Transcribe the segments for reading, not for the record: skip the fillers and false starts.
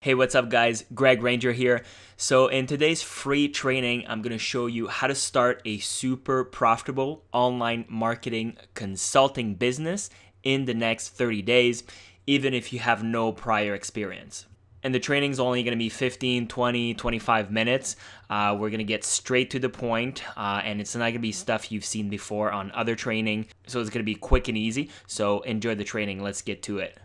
Hey, what's up guys? Greg Ranger here. So in today's free training, I'm going to show you how to start a super profitable online marketing consulting business in the next 30 days, even if you have no prior experience. And the training is only going to be 15, 20, 25 minutes. We're going to get straight to the point, and it's not going to be stuff you've seen before on other training. So it's going to be quick and easy. So enjoy the training. Let's get to it.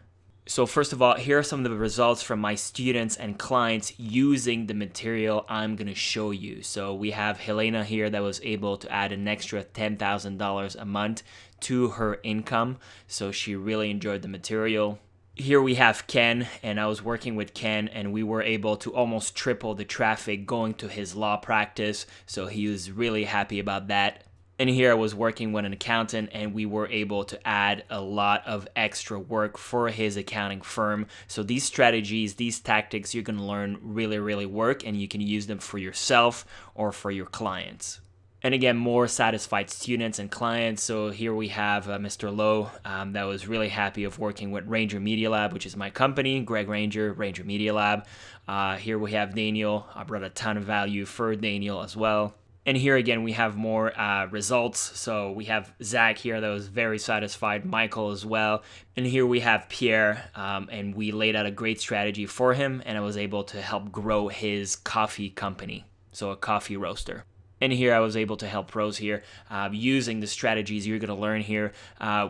So first of all, here are some of the results from my students and clients using the material I'm going to show you. So we have Helena here that was able to add an extra $10,000 a month to her income. So she really enjoyed the material. Here we have Ken, and I was working with Ken, and we were able to almost triple the traffic going to his law practice. So he was really happy about that. And here I was working with an accountant, and we were able to add a lot of extra work for his accounting firm. So these strategies, these tactics, you're going to learn really work, and you can use them for yourself or for your clients. And again, more satisfied students and clients. So here we have Mr. Lowe that was really happy of working with Ranger Media Lab, which is my company, Greg Ranger, Ranger Media Lab. Here we have Daniel. I brought a ton of value for Daniel as well. And here again, we have more results. So we have Zach here that was very satisfied, Michael as well. And here we have Pierre, and we laid out a great strategy for him, and I was able to help grow his coffee company, so a coffee roaster. And here I was able to help Rose here using the strategies you're going to learn here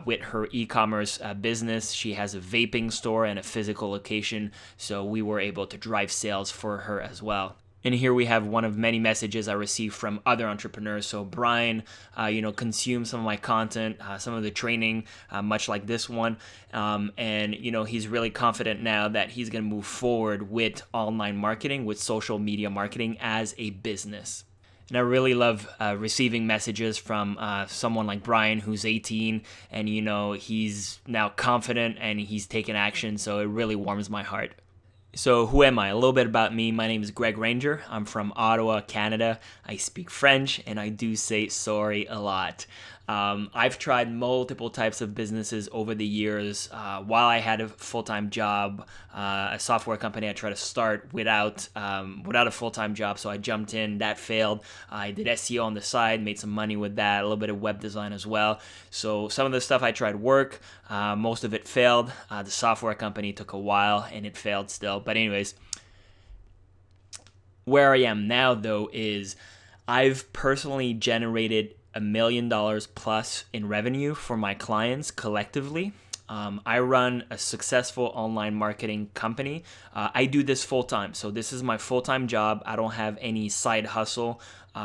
with her e-commerce business. She has a vaping store and a physical location, so we were able to drive sales for her as well. And here we have one of many messages I received from other entrepreneurs. So Brian, consumed some of my content, some of the training, much like this one. And he's really confident now that he's going to move forward with online marketing, with social media marketing as a business. And I really love receiving messages from someone like Brian, who's 18, and he's now confident and he's taken action. So it really warms my heart. So who am I? A little bit about me. My name is Greg Ranger. I'm from Ottawa, Canada. I speak French, and I do say sorry a lot. I've tried multiple types of businesses over the years. While I had a full-time job, a software company I tried to start without a full-time job, so I jumped in. That failed. I did SEO on the side, made some money with that, a little bit of web design as well. So some of the stuff I tried work. Most of it failed. The software company took a while, and it failed still. But anyways, where I am now, though, is I've personally generated $1 million plus in revenue for my clients collectively. I run a successful online marketing company. I do this full time. So this is my full-time job. I don't have any side hustle.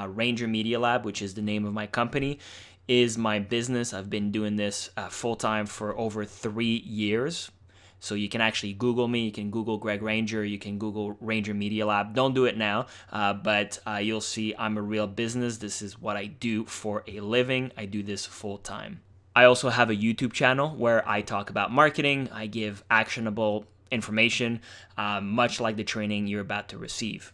Ranger Media Lab, which is the name of my company, is my business. I've been doing this full time for over 3 years. So you can actually Google me. You can Google Greg Ranger. You can Google Ranger Media Lab. Don't do it now, but you'll see I'm a real business. This is what I do for a living. I do this full time. I also have a YouTube channel where I talk about marketing. I give actionable information, much like the training you're about to receive.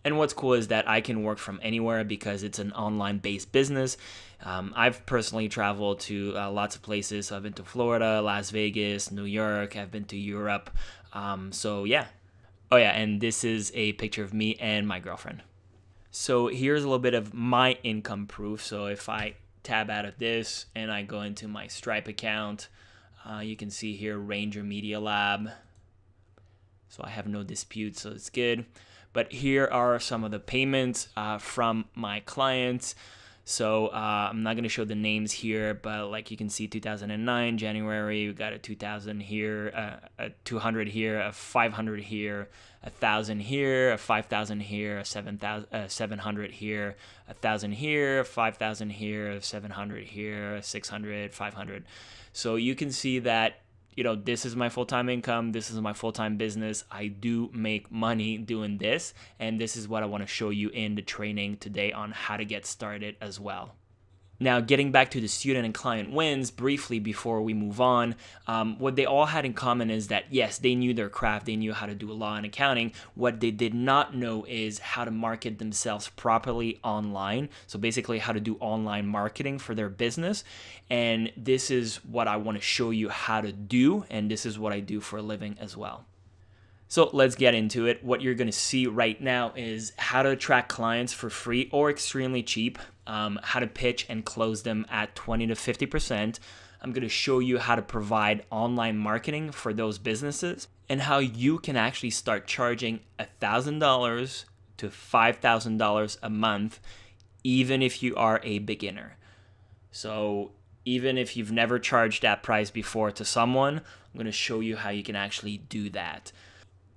And what's cool is that I can work from anywhere because it's an online-based business. I've personally traveled to lots of places. So I've been to Florida, Las Vegas, New York. I've been to Europe. So yeah. Oh yeah, and this is a picture of me and my girlfriend. So here's a little bit of my income proof. So if I tab out of this and I go into my Stripe account, you can see here Ranger Media Lab. So I have no dispute, so it's good. But here are some of the payments from my clients. So I'm not going to show the names here, but like you can see 2009, January, we got a 2,000 here, a 200 here, a 500 here, 1,000 here, a 5,000 here, a 700 here, 1,000 here, 5,000 here, 700 here, 600, 500. So you can see that this is my full-time income. This is my full-time business. I do make money doing this, and this is what I want to show you in the training today on how to get started as well. Now, getting back to the student and client wins briefly before we move on, what they all had in common is that, yes, they knew their craft, they knew how to do law and accounting. What they did not know is how to market themselves properly online. So basically how to do online marketing for their business. And this is what I want to show you how to do, and this is what I do for a living as well. So let's get into it. What you're going to see right now is how to attract clients for free or extremely cheap, how to pitch and close them at 20 to 50%. I'm going to show you how to provide online marketing for those businesses and how you can actually start charging $1,000 to $5,000 a month, even if you are a beginner. So even if you've never charged that price before to someone, I'm going to show you how you can actually do that.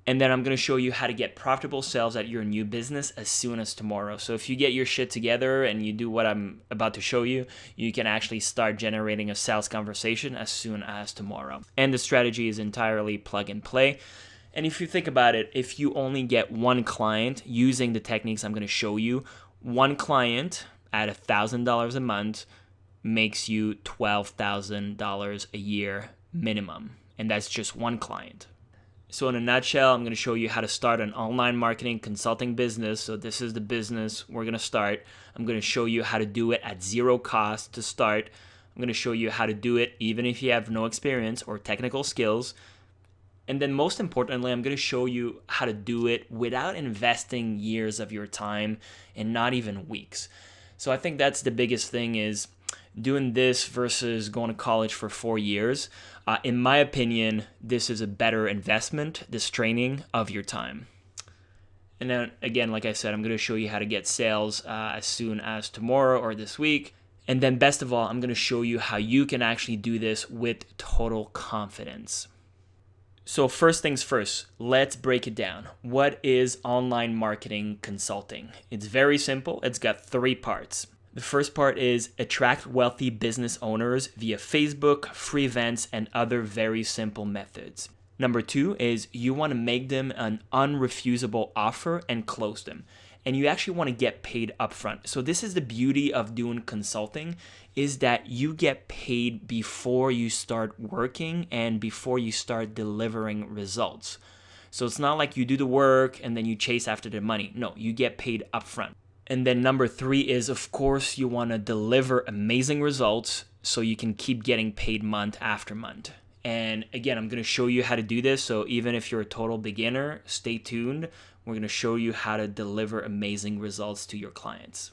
And then I'm going to show you how to get profitable sales at your new business as soon as tomorrow. So if you get your shit together and you do what I'm about to show you, you can actually start generating a sales conversation as soon as tomorrow. And the strategy is entirely plug and play. And if you think about it, if you only get one client using the techniques I'm going to show you, one client at $1,000 a month makes you $12,000 a year minimum. And that's just one client. So in a nutshell, I'm going to show you how to start an online marketing consulting business. So this is the business we're going to start. I'm going to show you how to do it at zero cost to start. I'm going to show you how to do it even if you have no experience or technical skills. And then most importantly, I'm going to show you how to do it without investing years of your time and not even weeks. So I think that's the biggest thing is doing this versus going to college for 4 years. In my opinion, this is a better investment, this training of your time. And then again, like I said, I'm going to show you how to get sales as soon as tomorrow or this week. And then best of all, I'm going to show you how you can actually do this with total confidence. So first things first, let's break it down. What is online marketing consulting? It's very simple. It's got 3 parts. The first part is attract wealthy business owners via Facebook, free events, and other very simple methods. Number 2 is you want to make them an unrefusable offer and close them. And you actually want to get paid upfront. So this is the beauty of doing consulting is that you get paid before you start working and before you start delivering results. So it's not like you do the work and then you chase after the money. No, you get paid upfront. And then number 3 is, of course, you want to deliver amazing results so you can keep getting paid month after month. And again, I'm going to show you how to do this. So even if you're a total beginner, stay tuned. We're going to show you how to deliver amazing results to your clients.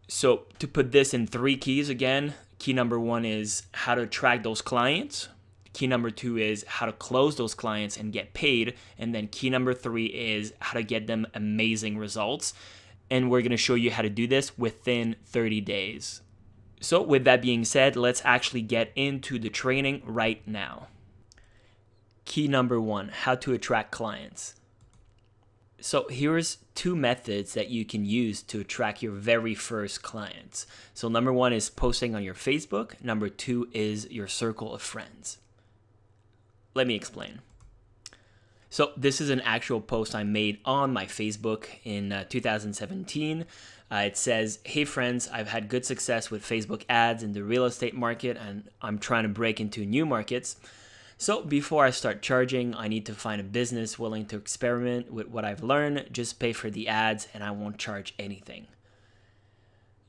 So to put this in 3 keys, again, key number 1 is how to attract those clients. Key number 2 is how to close those clients and get paid. And then key number 3 is how to get them amazing results. And we're going to show you how to do this within 30 days. So with that being said, let's actually get into the training right now. Key number 1, how to attract clients. So here's 2 methods that you can use to attract your very first clients. So number 1 is posting on your Facebook. Number 2 is your circle of friends. Let me explain. So this is an actual post I made on my Facebook in 2017. It says, "Hey friends, I've had good success with Facebook ads in the real estate market and I'm trying to break into new markets. So before I start charging, I need to find a business willing to experiment with what I've learned. Just pay for the ads and I won't charge anything."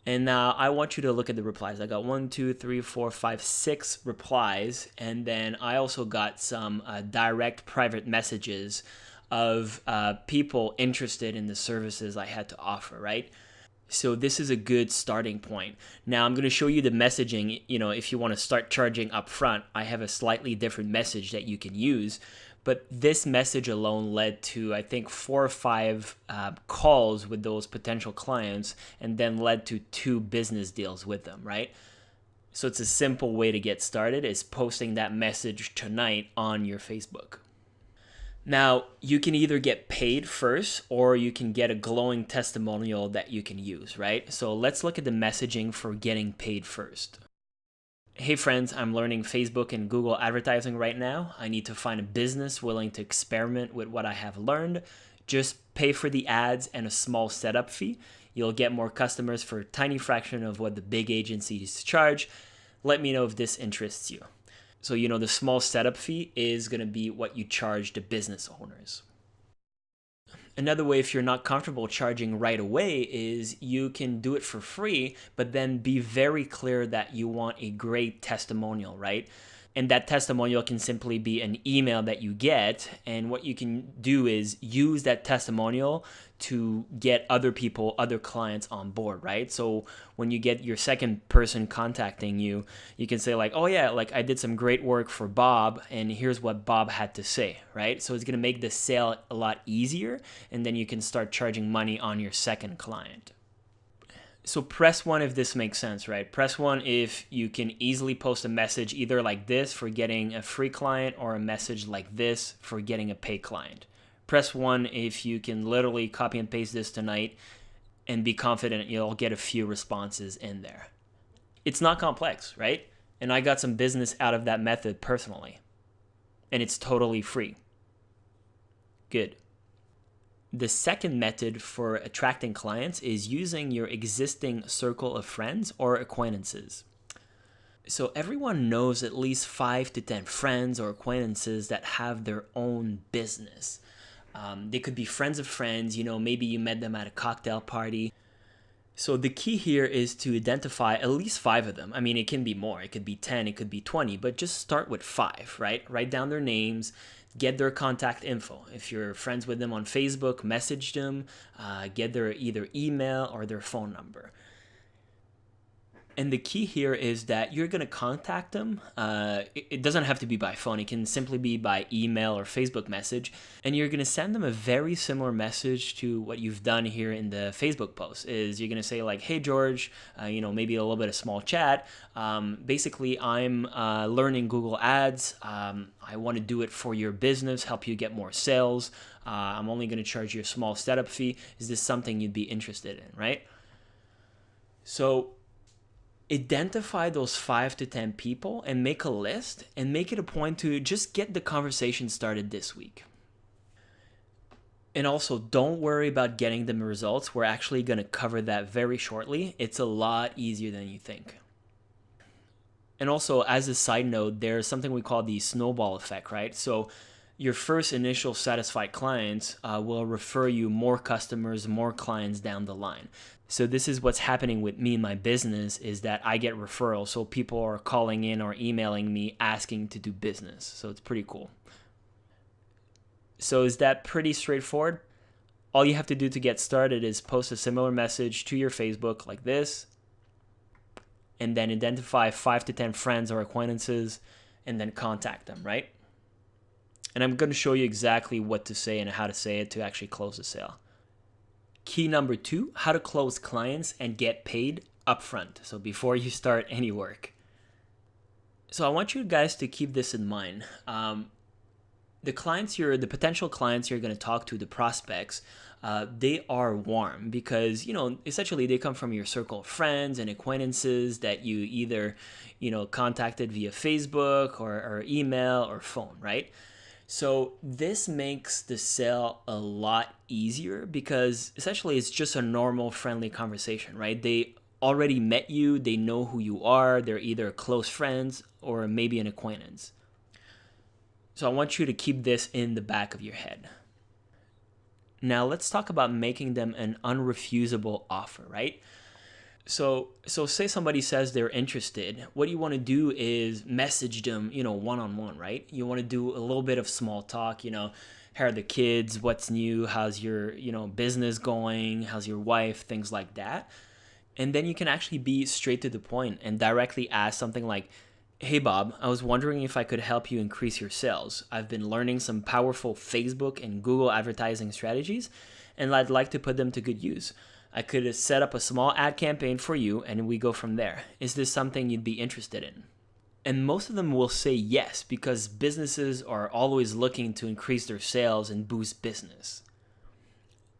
And now I want you to look at the replies. I got 1, 2, 3, 4, 5, 6 replies. And then I also got some direct private messages of people interested in the services I had to offer, right? So this is a good starting point. Now I'm going to show you the messaging. You know, if you want to start charging up front, I have a slightly different message that you can use. But this message alone led to, I think, 4 or 5 calls with those potential clients and then led to 2 business deals with them, right? So it's a simple way to get started is posting that message tonight on your Facebook. Now, you can either get paid first or you can get a glowing testimonial that you can use, right? So let's look at the messaging for getting paid first. "Hey friends, I'm learning Facebook and Google advertising right now. I need to find a business willing to experiment with what I have learned. Just pay for the ads and a small setup fee. You'll get more customers for a tiny fraction of what the big agencies charge. Let me know if this interests you." So, you know, the small setup fee is going to be what you charge the business owners. Another way, if you're not comfortable charging right away, is you can do it for free, but then be very clear that you want a great testimonial, right? And that testimonial can simply be an email that you get. And what you can do is use that testimonial to get other people, other clients on board, right? So when you get your second person contacting you, you can say like, oh yeah, like I did some great work for Bob and here's what Bob had to say, right? So it's going to make the sale a lot easier. And then you can start charging money on your second client. So press 1 if this makes sense, right? Press 1 if you can easily post a message either like this for getting a free client or a message like this for getting a paid client. Press 1 if you can literally copy and paste this tonight and be confident you'll get a few responses in there. It's not complex, right? And I got some business out of that method personally. And it's totally free. Good. The second method for attracting clients is using your existing circle of friends or acquaintances. So everyone knows at least 5 to 10 friends or acquaintances that have their own business. They could be friends of friends, maybe you met them at a cocktail party. So the key here is to identify at least 5 of them. I mean, it can be more, it could be 10, it could be 20, but just start with 5, right? Write down their names, get their contact info. If you're friends with them on Facebook, message them, get their either email or their phone number. And the key here is that you're going to contact them. It doesn't have to be by phone. It can simply be by email or Facebook message. And you're going to send them a very similar message to what you've done here in the Facebook post. Is you're going to say like, hey, George, maybe a little bit of small chat. Basically, I'm learning Google Ads. I want to do it for your business, help you get more sales. I'm only going to charge you a small setup fee. Is this something you'd be interested in, right? So identify those 5 to 10 people and make a list and make it a point to just get the conversation started this week. And also, don't worry about getting them results. We're actually going to cover that very shortly. It's a lot easier than you think. And also, as a side note, there's something we call the snowball effect, right? So your first initial satisfied clients will refer you more customers, more clients down the line. So this is what's happening with me and my business is that I get referrals. So people are calling in or emailing me asking to do business. So it's pretty cool. So is that pretty straightforward? All you have to do to get started is post a similar message to your Facebook like this, and then identify 5 to 10 friends or acquaintances, and then contact them, right? And I'm going to show you exactly what to say and how to say it to actually close the sale. Key number 2, how to close clients and get paid upfront. So before you start any work. So I want you guys to keep this in mind. The potential clients you're going to talk to, the prospects, they are warm because, essentially they come from your circle of friends and acquaintances that you either, contacted via Facebook or email or phone, right? So this makes the sale a lot easier because essentially it's just a normal friendly conversation, right? They already met you, they know who you are, they're either close friends or maybe an acquaintance. So I want you to keep this in the back of your head. Now let's talk about making them an unrefusable offer, right? So say somebody says they're interested. What you want to do is message them, one-on-one, right? You want to do a little bit of small talk, how are the kids, what's new, how's your, business going, how's your wife, things like that. And then you can actually be straight to the point and directly ask something like, hey, Bob, I was wondering if I could help you increase your sales. I've been learning some powerful Facebook and Google advertising strategies, and I'd like to put them to good use. I could set up a small ad campaign for you, and we go from there. Is this something you'd be interested in? And most of them will say yes, because businesses are always looking to increase their sales and boost business.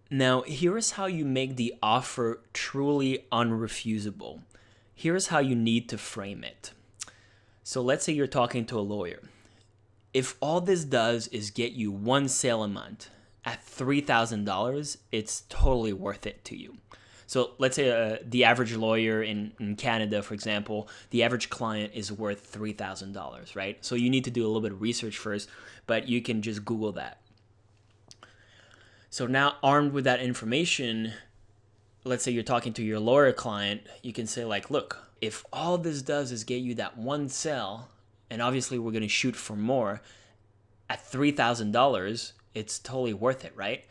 Now, here's how you make the offer truly unrefusable. Here's how you need to frame it. So let's say you're talking to a lawyer. If all this does is get you one sale a month at $3,000, it's totally worth it to you. So let's say the average lawyer in Canada, for example, the average client is worth $3,000, right? So you need to do a little bit of research first, but you can just Google that. So now armed with that information, let's say you're talking to your lawyer client, you can say like, look, if all this does is get you that one sale, and obviously we're going to shoot for more, at $3,000, it's totally worth it, right?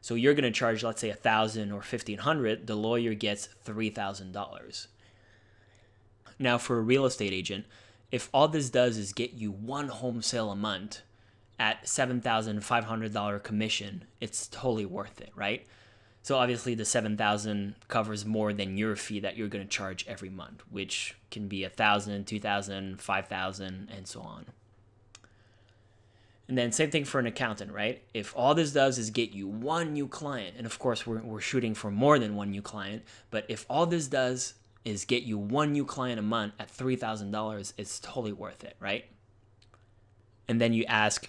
So you're going to charge, let's say, $1,000 or $1,500. The lawyer gets $3,000. Now, for a real estate agent, if all this does is get you one home sale a month at $7,500 commission, it's totally worth it, right? So obviously the $7,000 covers more than your fee that you're going to charge every month, which can be $1,000, $2,000, $5,000, and so on. And then same thing for an accountant, right? If all this does is get you one new client, and of course we're shooting for more than one new client, but if all this does is get you one new client a month at $3,000, it's totally worth it, right? And then you ask,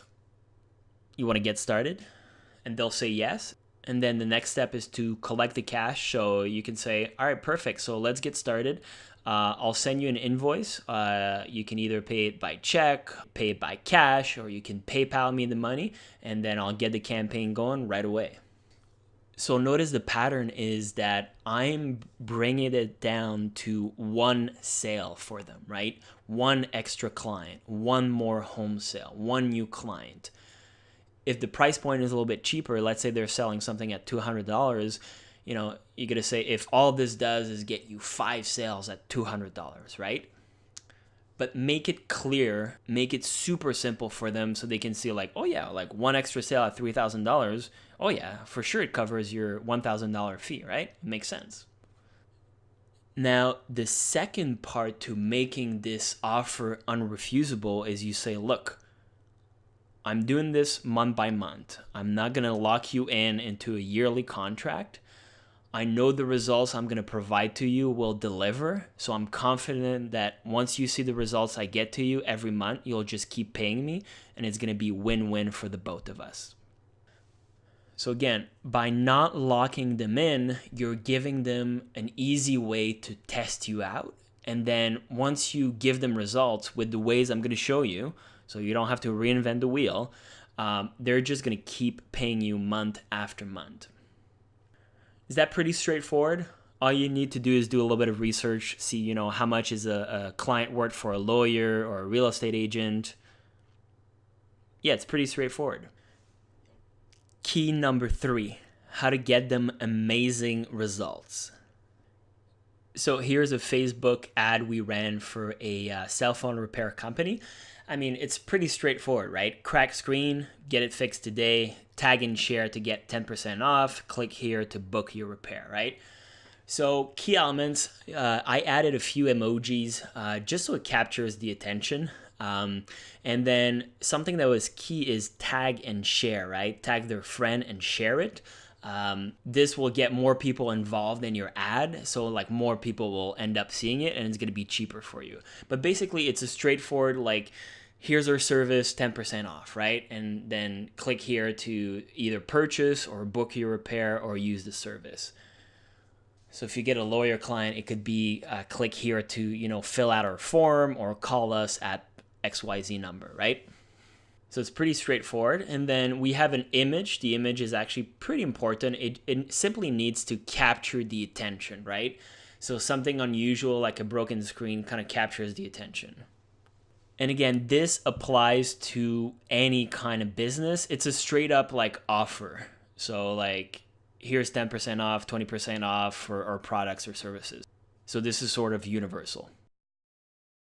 you want to get started? And they'll say yes. And then the next step is to collect the cash. So you can say, all right, perfect. So let's get started. I'll send you an invoice. You can either pay it by check, pay it by cash, or you can PayPal me the money, and then I'll get the campaign going right away. So notice the pattern is that I'm bringing it down to one sale for them, right? One extra client, one more home sale, one new client. If the price point is a little bit cheaper, let's say they're selling something at $200, you know, you're going to say, if all this does is get you 5 sales at $200, right? But make it clear, make it super simple for them so they can see like, oh yeah, like one extra sale at $3,000. Oh yeah, for sure it covers your $1,000 fee, right? It makes sense. Now, the second part to making this offer unrefusable is you say, look, I'm doing this month by month. I'm not going to lock you into a yearly contract. I know the results I'm going to provide to you will deliver. So I'm confident that once you see the results I get to you every month, you'll just keep paying me, and it's going to be win-win for the both of us. So again, by not locking them in, you're giving them an easy way to test you out. And then once you give them results with the ways I'm going to show you, so you don't have to reinvent the wheel, they're just going to keep paying you month after month. Is that pretty straightforward? All you need to do is do a little bit of research, see, you know, how much is a client worth for a lawyer or a real estate agent. Yeah, it's pretty straightforward. Key number 3, how to get them amazing results. So here's a Facebook ad we ran for a cell phone repair company. I mean, it's pretty straightforward, right? Cracked screen, get it fixed today, tag and share to get 10% off, click here to book your repair, right? So key elements, I added a few emojis just so it captures the attention. And then something that was key is tag and share, right? Tag their friend and share it. This will get more people involved in your ad, so like more people will end up seeing it, and it's going to be cheaper for you. But basically it's a straightforward, like, here's our service, 10% off, right? And then click here to either purchase or book your repair or use the service. So if you get a lawyer client, it could be click here to, you know, fill out our form or call us at XYZ number, right? So it's pretty straightforward. And then we have an image. The image is actually pretty important. It simply needs to capture the attention, right? So something unusual like a broken screen kind of captures the attention. And again, this applies to any kind of business. It's a straight up like offer. So like, here's 10% off, 20% off for our products or services. So this is sort of universal.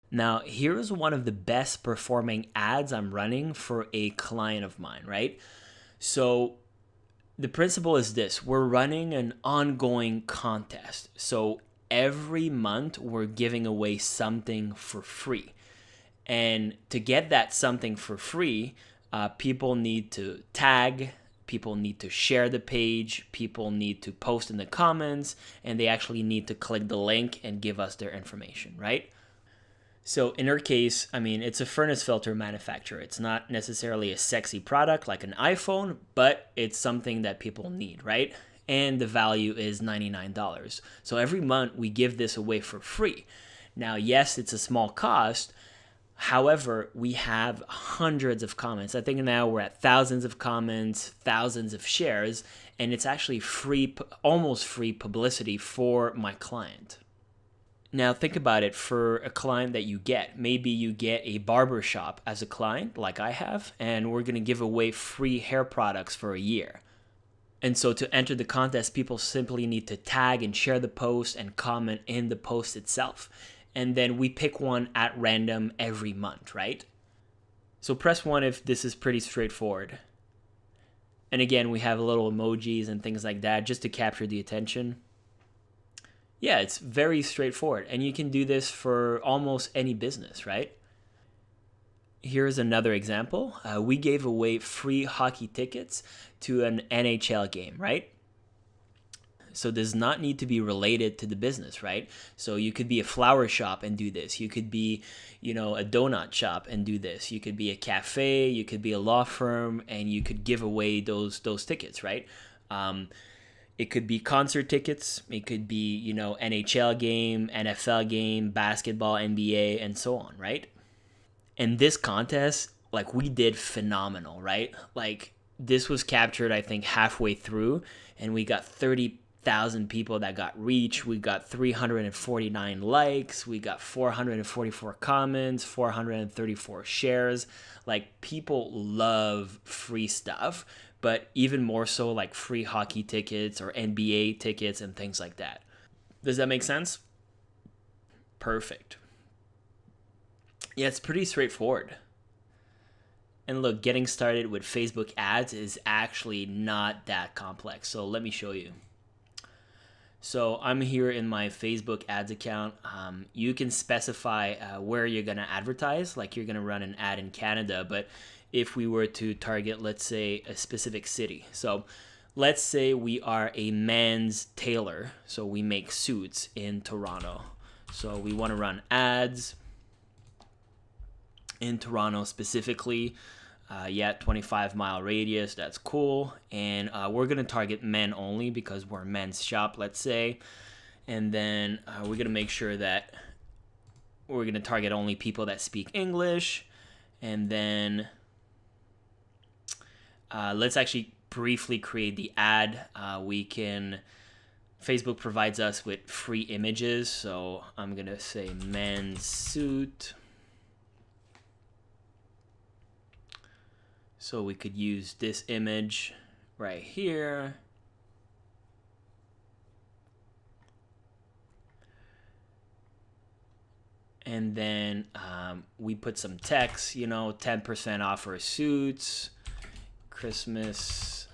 Now, here's one of the best performing ads I'm running for a client of mine, right? So the principle is this: we're running an ongoing contest. So every month we're giving away something for free. And to get that something for free, people need to tag, people need to share the page, people need to post in the comments, and they actually need to click the link and give us their information, right? So in our case, I mean, it's a furnace filter manufacturer. It's not necessarily a sexy product like an iPhone, but it's something that people need, right? And the value is $99. So every month we give this away for free. Now, yes, it's a small cost. However, we have hundreds of comments. I think now we're at thousands of comments, thousands of shares, and it's actually free, almost free publicity for my client. Now think about it for a client that you get. Maybe you get a barber shop as a client, like I have, and we're going to give away free hair products for a year. And so to enter the contest, people simply need to tag and share the post and comment in the post itself. And then we pick one at random every month, right? So press 1 if this is pretty straightforward. And again, we have little emojis and things like that just to capture the attention. Yeah, it's very straightforward. And you can do this for almost any business, right? Here's another example. We gave away free hockey tickets to an NHL game, right? So it does not need to be related to the business, right? So you could be a flower shop and do this. You could be, a donut shop and do this. You could be a cafe. You could be a law firm, and you could give away those tickets, right? It could be concert tickets. It could be, NHL game, NFL game, basketball, NBA, and so on, right? And this contest, we did phenomenal, right? This was captured, I think, halfway through, and we got 30,000 people that got reach. We got 349 likes. We got 444 comments, 434 shares. People love free stuff, but even more so free hockey tickets or NBA tickets and things like that. Does that make sense? Perfect. Yeah, it's pretty straightforward. And look, getting started with Facebook ads is actually not that complex. So let me show you. So I'm here in my Facebook ads account. You can specify where you're going to advertise, like you're going to run an ad in Canada. But if we were to target, let's say, a specific city. So let's say we are a men's tailor. So we make suits in Toronto. So we want to run ads in Toronto specifically. 25-mile radius, that's cool. And we're going to target men only because we're a men's shop, let's say. And then we're going to make sure that we're going to target only people that speak English. And then let's actually briefly create the ad. Facebook provides us with free images. So I'm going to say men's suit. So we could use this image right here. And then we put some text, 10% off our suits, Christmas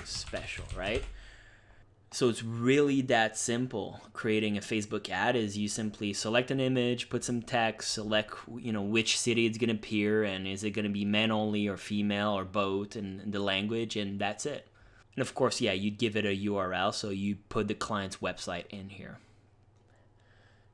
special, right? So it's really that simple. Creating a Facebook ad is you simply select an image, put some text, select which city it's going to appear, and is it going to be men only or female or both, and the language, and that's it. And of course, you'd give it a URL, so you put the client's website in here.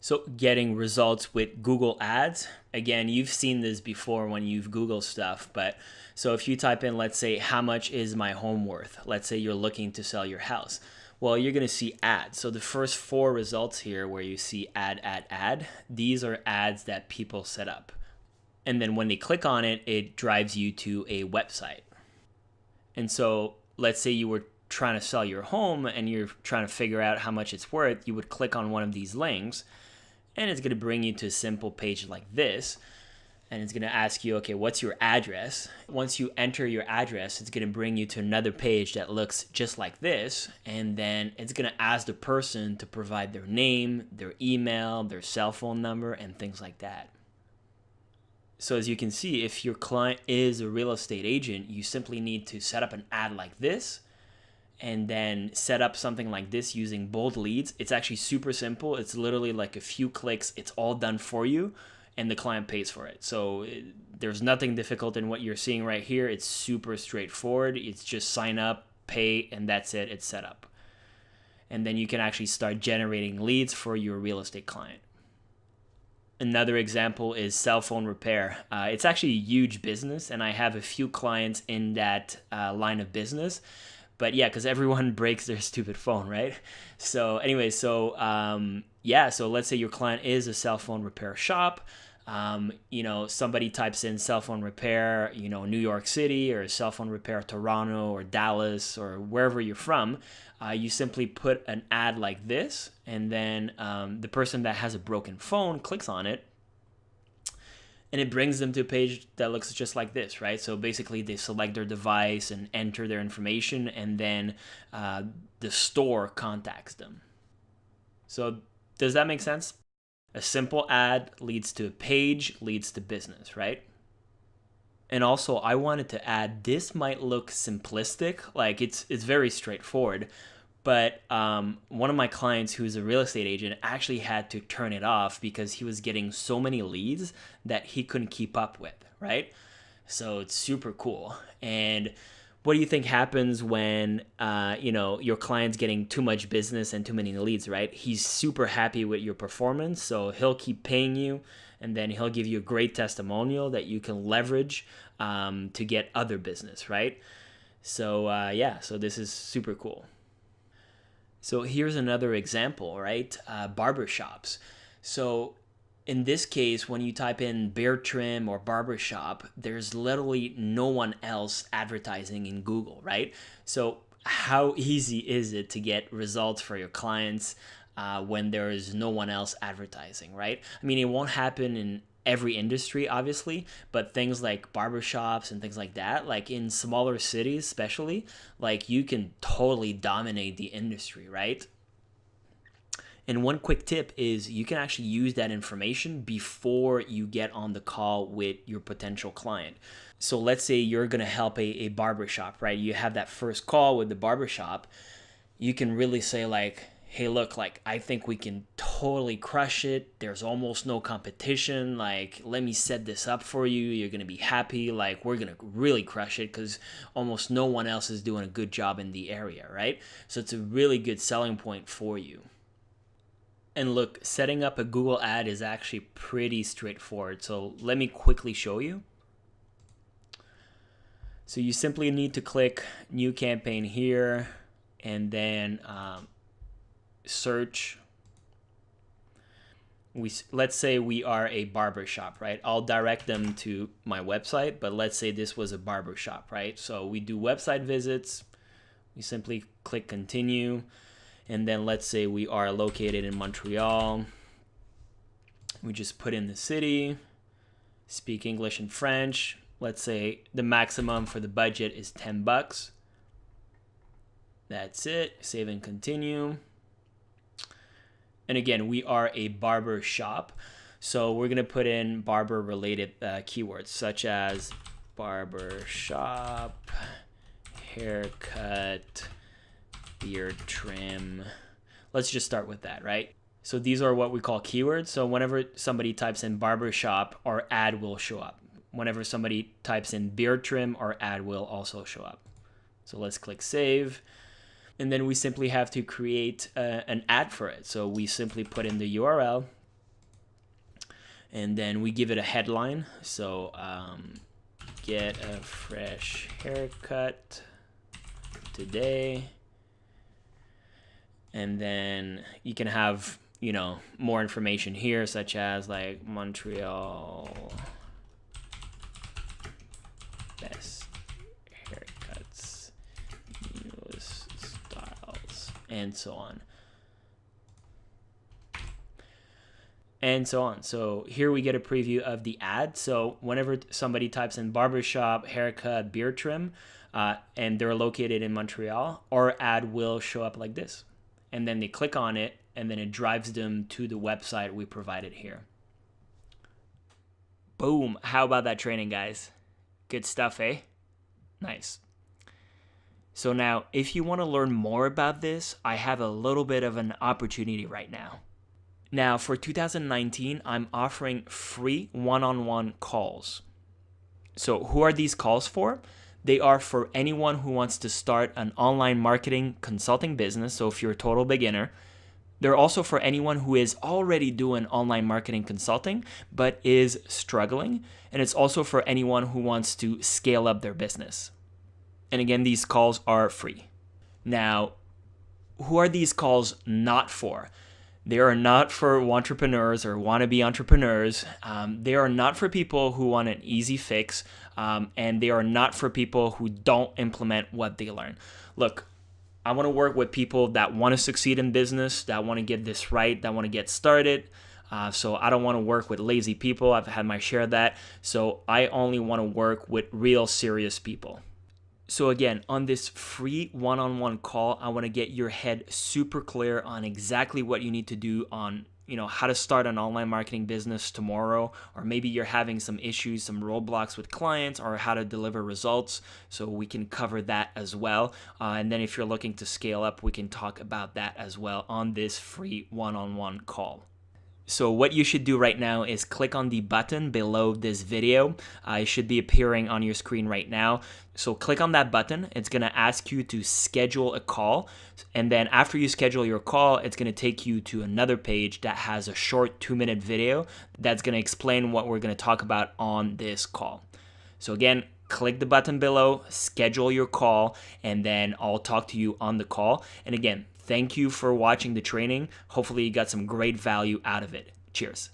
So getting results with Google Ads, again, you've seen this before when you've Googled stuff, but so if you type in, let's say, how much is my home worth? Let's say you're looking to sell your house. Well, you're going to see ads. So the first 4 results here where you see ad, these are ads that people set up. And then when they click on it, it drives you to a website. And so let's say you were trying to sell your home and you're trying to figure out how much it's worth, you would click on one of these links and it's going to bring you to a simple page like this. And it's going to ask you, okay, what's your address? Once you enter your address, it's going to bring you to another page that looks just like this. And then it's going to ask the person to provide their name, their email, their cell phone number, and things like that. So as you can see, if your client is a real estate agent, you simply need to set up an ad like this and then set up something like this using bold leads. It's actually super simple. It's literally like a few clicks. It's all done for you. And the client pays for it. So there's nothing difficult in what you're seeing right here. It's super straightforward. It's just sign up, pay, and that's it. It's set up. And then you can actually start generating leads for your real estate client. Another example is cell phone repair. It's actually a huge business, and I have a few clients in that line of business. But yeah, because everyone breaks their stupid phone, right? So anyway, so let's say your client is a cell phone repair shop. Somebody types in cell phone repair, New York City, or cell phone repair Toronto or Dallas or wherever you're from. You simply put an ad like this, and then the person that has a broken phone clicks on it, and it brings them to a page that looks just like this, right? So basically they select their device and enter their information, and then the store contacts them. So does that make sense? A simple ad leads to a page, leads to business, right? And also, I wanted to add, this might look simplistic, like it's very straightforward, but one of my clients who's a real estate agent actually had to turn it off because he was getting so many leads that he couldn't keep up with, right? So it's super cool. And what do you think happens when your client's getting too much business and too many leads, right? He's super happy with your performance, so he'll keep paying you, and then he'll give you a great testimonial that you can leverage to get other business, right? So so this is super cool. So here's another example, right? Barbershops. So in this case, when you type in beard trim or barbershop, there's literally no one else advertising in Google, right? So how easy is it to get results for your clients when there is no one else advertising, right? I mean, it won't happen in every industry, obviously, but things like barbershops and things like that, like in smaller cities especially, like you can totally dominate the industry, right? And one quick tip is you can actually use that information before you get on the call with your potential client. So let's say you're going to help a barbershop, right? You have that first call with the barbershop. You can really say like, hey, look, like I think we can totally crush it. There's almost no competition. Like, let me set this up for you. You're going to be happy. Like, we're going to really crush it because almost no one else is doing a good job in the area, right? So it's a really good selling point for you. And look, setting up a Google ad is actually pretty straightforward. So let me quickly show you. So you simply need to click new campaign here, and then search. Let's say we are a barbershop, right? I'll direct them to my website, but let's say this was a barbershop, right? So we do website visits. We simply click continue. And then let's say we are located in Montreal. We just put in the city, speak English and French. Let's say the maximum for the budget is $10. That's it. Save and continue. And again, we are a barber shop. So we're going to put in barber related keywords such as barber shop, haircut, beard trim. Let's just start with that, right? So these are what we call keywords. So whenever somebody types in barbershop, our ad will show up. Whenever somebody types in beard trim, our ad will also show up. So let's click save. And then we simply have to create an ad for it. So we simply put in the URL, and then we give it a headline. So get a fresh haircut today. And then you can have, more information here, such as like Montreal best haircuts, newest styles, and so on. And so on. So here we get a preview of the ad. So whenever somebody types in barbershop, haircut, beard trim, and they're located in Montreal, our ad will show up like this. And then they click on it, and then it drives them to the website we provided here. Boom. How about that training, guys? Good stuff, eh? Nice. So now, if you want to learn more about this, I have a little bit of an opportunity right now. Now, for 2019, I'm offering free one-on-one calls. So who are these calls for? They are for anyone who wants to start an online marketing consulting business. So if you're a total beginner, they're also for anyone who is already doing online marketing consulting, but is struggling. And it's also for anyone who wants to scale up their business. And again, these calls are free. Now, who are these calls not for? They are not for entrepreneurs or wannabe entrepreneurs. They are not for people who want an easy fix, and they are not for people who don't implement what they learn. Look, I want to work with people that want to succeed in business, that want to get this right, that want to get started. So I don't want to work with lazy people. I've had my share of that. So I only want to work with real serious people. So again, on this free one-on-one call, I want to get your head super clear on exactly what you need to do on, how to start an online marketing business tomorrow, or maybe you're having some issues, some roadblocks with clients, or how to deliver results. So we can cover that as well. And then if you're looking to scale up, we can talk about that as well on this free one-on-one call. So what you should do right now is click on the button below this video. It should be appearing on your screen right now. So click on that button. It's going to ask you to schedule a call. And then after you schedule your call, it's going to take you to another page that has a short 2-minute video that's going to explain what we're going to talk about on this call. So again, click the button below, schedule your call, and then I'll talk to you on the call. And again, thank you for watching the training. Hopefully you got some great value out of it. Cheers.